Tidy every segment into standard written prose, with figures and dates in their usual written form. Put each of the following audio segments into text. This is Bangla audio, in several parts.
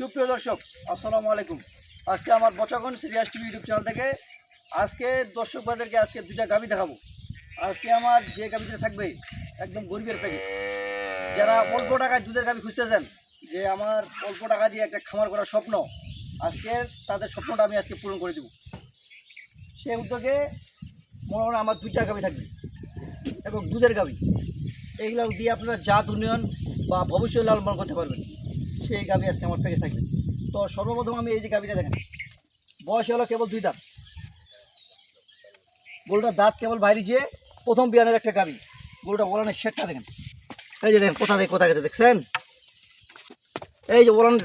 সুপ্রিয় দর্শক, আসসালামু আলাইকুম। আজকে আমার বচাগন সিরিয়াস টিভি ইউটিউব চ্যানেল থেকে আজকে দর্শক ভাইদেরকে আজকে দুইটা গাভী দেখাবো। আজকে আমার যে গাভীটা থাকবে একদম গরিবের প্যাকেজ। যারা অল্প টাকায় দুধের গাভী খুঁজতেছেন, যে আমার অল্প টাকা দিয়ে একটা খামার করার স্বপ্ন, আজকে তাদের স্বপ্নটা আমি আজকে পূরণ করে দেব। সেই উদ্যোগে মনে হয় আমার দুইটা গাভী থাকবে এবং দুধের গাভী। এইগুলো দিয়ে আপনারা জাত উন্নয়ন বা ভবিষ্যৎ লালন পালন করতে পারবেন। সেই গাভী আজকে আমার প্যাকেজ থাকবে। তো সর্বপ্রথম আমি এই যে গাভীটা দেখেন, বয়স হলো কেবল 2 দাঁত। গরুটার দাঁত কেবল বাইরে যে প্রথম বিয়ানের একটা গাভী। গরুটা ওলানের শেডটা দেখেন, এই যে দেখেন কোথা গেছে দেখছেন, এই যে ওলান,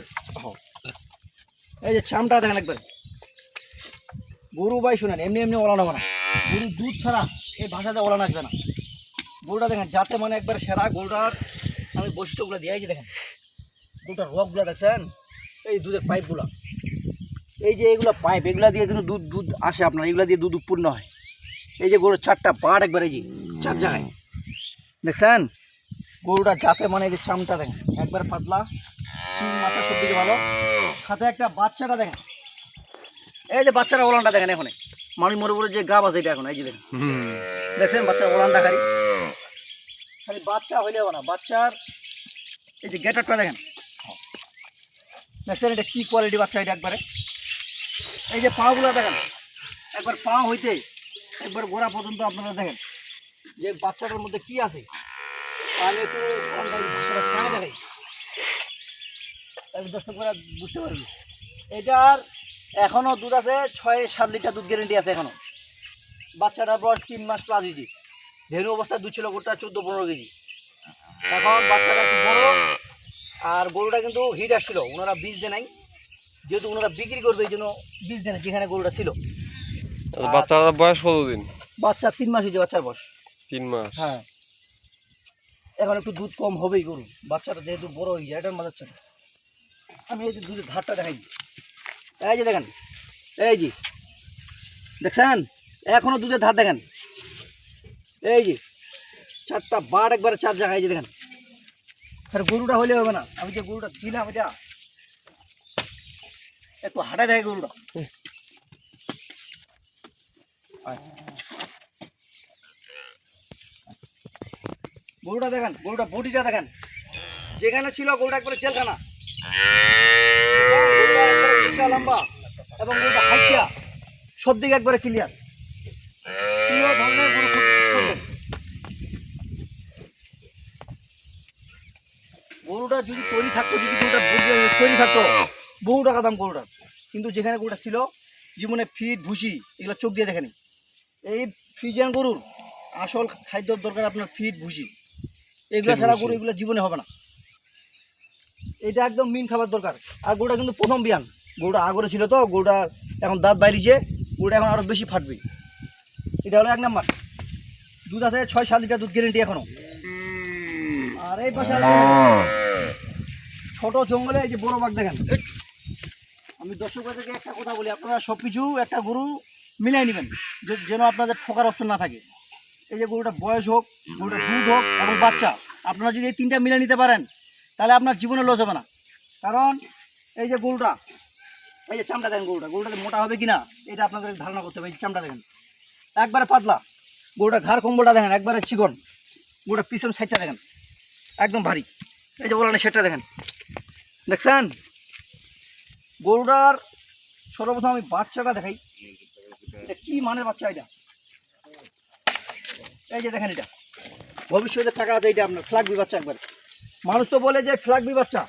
এই যে চামটা দেখেন একবার। গরু ভাই শুনেন, এমনি এমনি ওলান হবে না, গরুর দুধ ছাড়া এই ভাষাতে ওলান আসবে না। গরুটা দেখেন যাতে মানে একবার সেরা। গরুটার আমি বৈশিষ্ট্যগুলো দিয়ে যে দেখেন, দুটার রকগুলো দেখছেন, এই দুধের পাইপগুলো, এই যে এইগুলো পাইপ, এগুলা দিয়ে কিন্তু দুধ আসে আপনার, এগুলা দিয়ে দুধ উৎপন্ন হয়। এই যে গরুর 4টা পাট একবার, এই যে 4 জায়গায় দেখছেন। গরুটা যাতে মানে এই যে চামটা দেখেন একবার পাতলা, সিং মাথা সব দিকে ভালো, সাথে একটা বাচ্চাটা দেখেন, এই যে বাচ্চারা ওলানটা দেখেন। এখন মানুষ মরে মরে যে গাব আছে এটা এখন, এই যে দেখেন দেখছেন বাচ্চার ওলানটা খালি বাচ্চা হইলে হবে না, বাচ্চার এই যে গেটারটা দেখেন দেখছেন, এটা কি কোয়ালিটি বাচ্চা এটা একবারে। এই যে পাগুলো দেখেন, একবার পা হইতে একবার গোড়া পর্যন্ত আপনারা দেখেন যে বাচ্চাটার মধ্যে কি আছে। তাহলে একটু ভাষাটা দেখাই, দর্শকরা বুঝতে পারবি। এটার এখনও দুধ আছে 6-7 লিটার দুধ গ্যারেন্টি আছে এখনও। বাচ্চাটার বয়স 3 মাস প্লাস হয়েছে। ধেনু অবস্থায় দুধ ছিল গরুটা 14-15 কেজি। এখন বাচ্চাটা একটু বড়, আর গরুটা কিন্তু হিট আসছিল, ওনারা বীজ দেয় নাই, যেহেতু ওনারা বিক্রি করবে এই জন্য বীজ দেয় না যেখানে গরুটা ছিল। বাচ্চার বয়স কতদিন? বাচ্চা 3 মাস হয়েছে, বাচ্চার বয়স 3 মাস। হ্যাঁ, এখন একটু দুধ কম হবেই গরু, বাচ্চাটা যেহেতু বড় হয়ে যায়। এটার মাঝে আমি এই যে দুধের ধারটা দেখাই, এই যে দেখেন, এই যে দেখছেন এখনো দুধের ধার দেখেন, এই যে 4টা বাট একবারে 4 জায়গায়, এই যে দেখেন। আর গরুটা হলে হবে না, আমি যে গরুটা দিলাম এটা একটু হাঁটায় দেখে গরুটা। গরুটা দেখেন, গরুটা বডিটা দেখেন, যেখানে ছিল গরুটা একবারে জেলখানা। গরুটা একবারে উঁচা লম্বা এবং গরুটা হাইটটা সব দিকে একবারে ক্লিয়ার। প্রিয় ধরনের গরু খুঁজবেন। গরুটা যদি তৈরি থাকতো, যদি গরুটা তৈরি থাকতো, বহু টাকা দাম গরুটা। কিন্তু যেখানে গরুটা ছিল, জীবনে ফিট ভুসি এগুলো চোখ দিয়ে দেখেনি। এই ফ্রিজিয়ান গরুর আসল খাদ্যর দরকার আপনার ফিট ভুসি, এগুলো ছাড়া গরু এগুলো জীবনে হবে না। এটা একদম মিন খাবার দরকার। আর গরুটা কিন্তু প্রথম বিয়ান, গরুটা আগরে ছিল তো, গরুটা এখন দাঁত বাইরেছে, গরুটা এখন আরও বেশি ফাটবে। এটা হলো 1 নাম্বার। দুধ আছে 6-7 লিটার দুধ গ্যারেন্টি এখনো। আর এই পাশে ছোট জঙ্গলে এই যে বড় বাঘ দেখেন। আমি দর্শকদেরকে একটা কথা বলি, আপনারা সব কিছু একটা গরু মিলাই নেবেন যেন আপনাদের ঠকার অপশন না থাকে। এই যে গরুটা বয়স হোক, গরুটা দুধ হোক এবং বাচ্চা, আপনারা যদি এই 3টা মিলাই নিতে পারেন তাহলে আপনার জীবনে লস হবে না। কারণ এই যে গরুটা, এই যে চামড়া দেখেন, গরুটা মোটা হবে কিনা এটা আপনাদের ধারণা করতে হবে। এই চামড়া দেখেন একবারে পাতলা, গরুটা ঘাড় কম্বলটা দেখেন একবারে চিকন, গরুটা পিছন সাইডটা দেখেন একদম ভারী। এই যে বলানি সেটটা দেখেন দেখছেন। গরুটার সর্বপ্রথম আমি বাচ্চাটা দেখাই, এটা কি মানের বাচ্চা এটা। এই যে দেখেন, এটা ভবিষ্যতের টাকা আছে, এটা আপনার ফ্ল্যাগবি বাচ্চা একবার। মানুষ তো বলে যে ফ্ল্যাগবি বাচ্চা,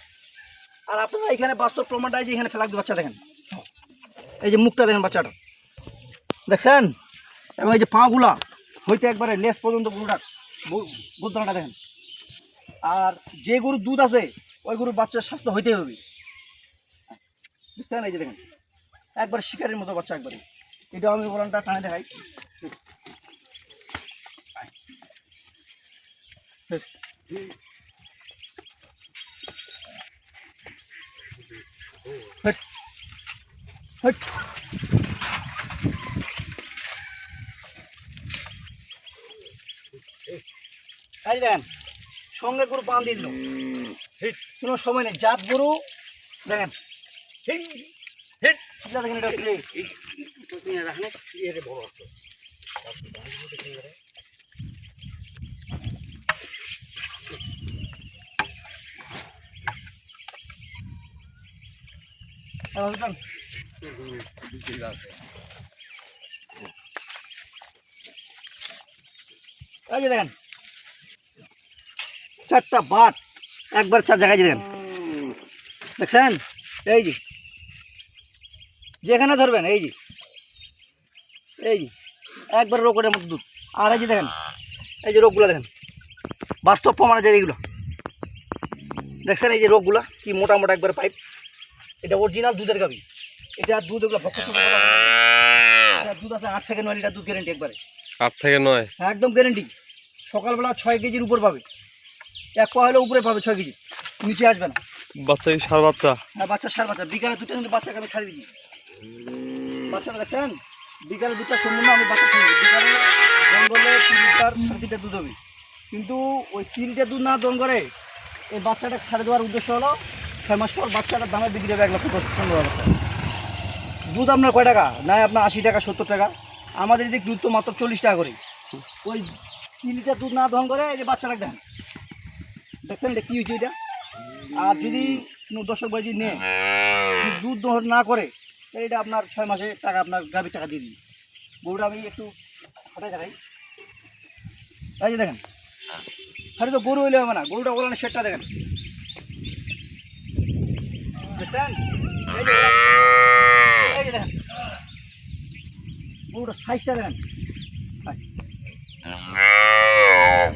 আর আপনারা এখানে বাস্তব প্রমাণটা, যে এখানে ফ্ল্যাগবি বাচ্চা দেখেন। এই যে মুখটা দেখেন বাচ্চাটা দেখছেন, এবং এই যে পাগুলা হইতে একবারে লেস পর্যন্ত গরুটার গোদনাটা দেখেন। আর যে গরুর দুধ আছে ওই গরুর বাচ্চার স্বাস্থ্য হইতেই হবে দেখছেন। এই যে দেখেন একবার শিকারের মতো বাচ্চা একবারে। এটাও আমি বলানটা টানে দেখাই। এই দেখেন সঙ্গে গরু পান দিয়ে দিল, কোনো সময় নেই। জাত গরু দেখেন এই হেড চিল্লা দেখেন এটা রে রাখনে এর বড় আছে বুঝলাম এই যে দেখেন 4টা বাট একবার 4 জায়গায় দেখেন দেখছেন এই যে যেখানে ধরবেন এই যে একবার রোগের মতো দুধ আর এই যে দেখেন এই যে রোগগুলো দেখেন বাস্তব প্রমাণ আছে এইগুলো দেখছেন এই যে রোগগুলো কি মোটা মোটা একবার পাইপ এটা অরিজিনাল দুধের গাভী এটা দুধ এগুলো দুধ আছে 8 থেকে 9 লিটার দুধ গ্যারেন্টি একবারে 8 থেকে 9 হ্যাঁ একদম গ্যারেন্টি সকালবেলা 6 কেজির উপর পাবে এক পা হলে উপরে পাবে 6 কেজি নিচে আসবে না বাচ্চা কি সার বাচ্চা হ্যাঁ বাচ্চা সার বাচ্চা বিকালে দুটো কিন্তু বাচ্চাকে আমি ছাড়ি দিয়েছি বাচ্চাটা দেখছেন বিকালে দুটো সম্পূর্ণ আমি বাচ্চা ছেড়ে বিকালে দন করলে 3 লিটার 3.5 লিটার দুধ হবে কিন্তু ওই 3 লিটার দুধ না দন করে এই বাচ্চাটা ছাড়ে দেওয়ার উদ্দেশ্য হলো 6 মাস পর বাচ্চাটার দামে বিক্রি হবে 1,10,15,000 টাকা দুধ আপনার কয় টাকা না আপনার 80 টাকা 70 টাকা আমাদের এদিকে দুধ তো মাত্র 40 টাকা করে ওই 3 লিটার দুধ না দন করে এই যে বাচ্চাটা দেখেন দেখছেন এটা কী হয়েছে এটা আর যদি কোনো দর্শক ভাই যদি নেয় দুধ দহন না করে তাহলে এটা আপনার 6 মাসে টাকা আপনার গাভীর টাকা দিয়ে দিই গরুটা আমি একটু হাঁটাই দেখাই এই যে দেখেন খালি তো গরু হইলে হবে না গরুটা ওলানের শেডটা দেখেন দেখছেন এই যে দেখেন গরুটার সাইজটা দেখেন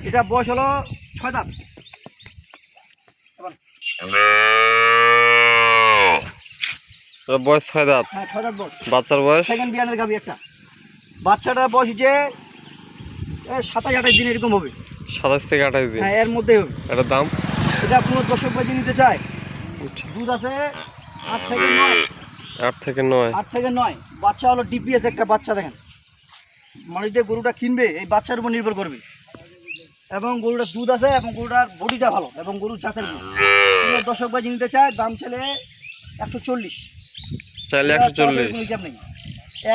এটা বয়স হলো 6 দাঁত বয়স 6 দাঁত হ্যাঁ 6 দাঁত বয়স বাচ্চার বয়স সেকেন্ড বিয়ানের গাভী একটা বাচ্চাটার বয়স যে 27-28 দিন এরকম হবে 27 থেকে 28 দিন হ্যাঁ এর মধ্যেই হবে এটার দাম এটা কোনো দর্শক ভাই নিতে চায় দুধ আছে 8 থেকে 9 8 থেকে 9 8 থেকে 9 বাচ্চা হলো ডিপিএস একটা বাচ্চা দেখেন মানুষ যে গরুটা কিনবে এই বাচ্চার উপর নির্ভর করবে এবং গরুটার দুধ আছে এবং গরুটার বডিটা ভালো এবং গরুর জাতের গরু কোনো দর্শক ভাই নিতে চায় দাম ছেলে 140 চাইলে 140 কোনো হিসাব নেই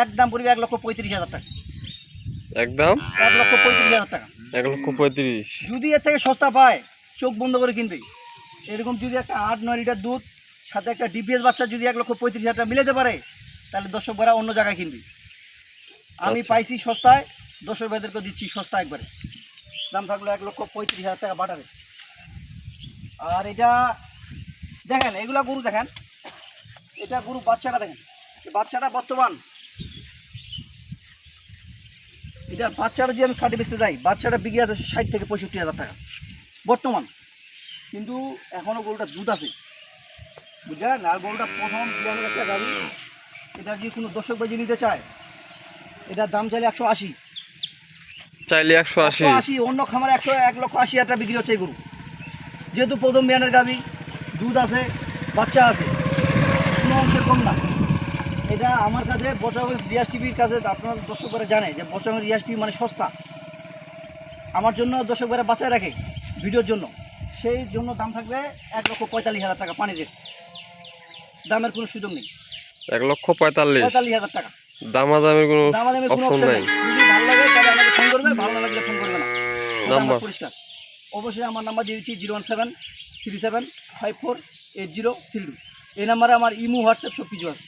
একদম পড়বে 1,35,000 টাকা একদম 1,35,000 টাকা 1,35,000 যদি এর থেকে সস্তা পায় চোখ বন্ধ করে কিনবে এরকম যদি একটা 8-9 লিটার দুধ সাথে একটা ডিপিএস বাচ্চা যদি 1,35,000 টাকা মিলাতে পারে তাহলে দর্শক ভাইরা অন্য জায়গায় কিনবে আমি পাইছি সস্তায় দর্শক ভাইদেরকে দিচ্ছি সস্তা একবারে দাম থাকলো 1,35,000 টাকা বাটারে আর এটা দেখেন এগুলা গরু দেখেন এটা গরু বাচ্চাটা দেখেন বাচ্চাটা বর্তমান এটা বাচ্চাটা যদি আমি খাটে বেচতে যাই বাচ্চাটা বিক্রি আছে 60 থেকে 65,000 টাকা বর্তমান কিন্তু এখনও গরুটা দুধ আছে বুঝলেন আর গরুটা প্রথম বিয়ানের একটা গাড়ি এটা যদি কোনো দর্শক ভাই নিতে চায় এটার দাম চাইলে 180 চাইলে 180 অন্য খামারে 1,80,000 টাকা বিক্রি হচ্ছে এই গরু যেহেতু প্রথম বিয়ানের গাভী দুধ আছে বাচ্চা আছে কোনো অংশের কম না এটা আমার কাছে বচাগঞ্জ রিয়াজ টিভির কাছে আপনার দর্শক ভাইরা জানে যে বচাগঞ্জ রিয়াজ টিভি মানে সস্তা আমার জন্য দর্শক ভাইরা বাঁচায় রাখে ভিডিওর জন্য সেই জন্য দাম থাকবে 1,45,000 টাকা পানি রেট দামের কোনো সুযোগ নেই 1,45,000 টাকা দামাদামের কোনো অপশন নাই যদি ভালো লাগে তাহলে আমাকে ফোন করবে ভালো না লাগলে ফোন করবে না নাম্বার পরিষ্কার অবশ্যই আমার নাম্বার দিয়ে দিচ্ছি 01737548032 এই নাম্বারে আমার ইমো হোয়াটসঅ্যাপ সব কিছু আছে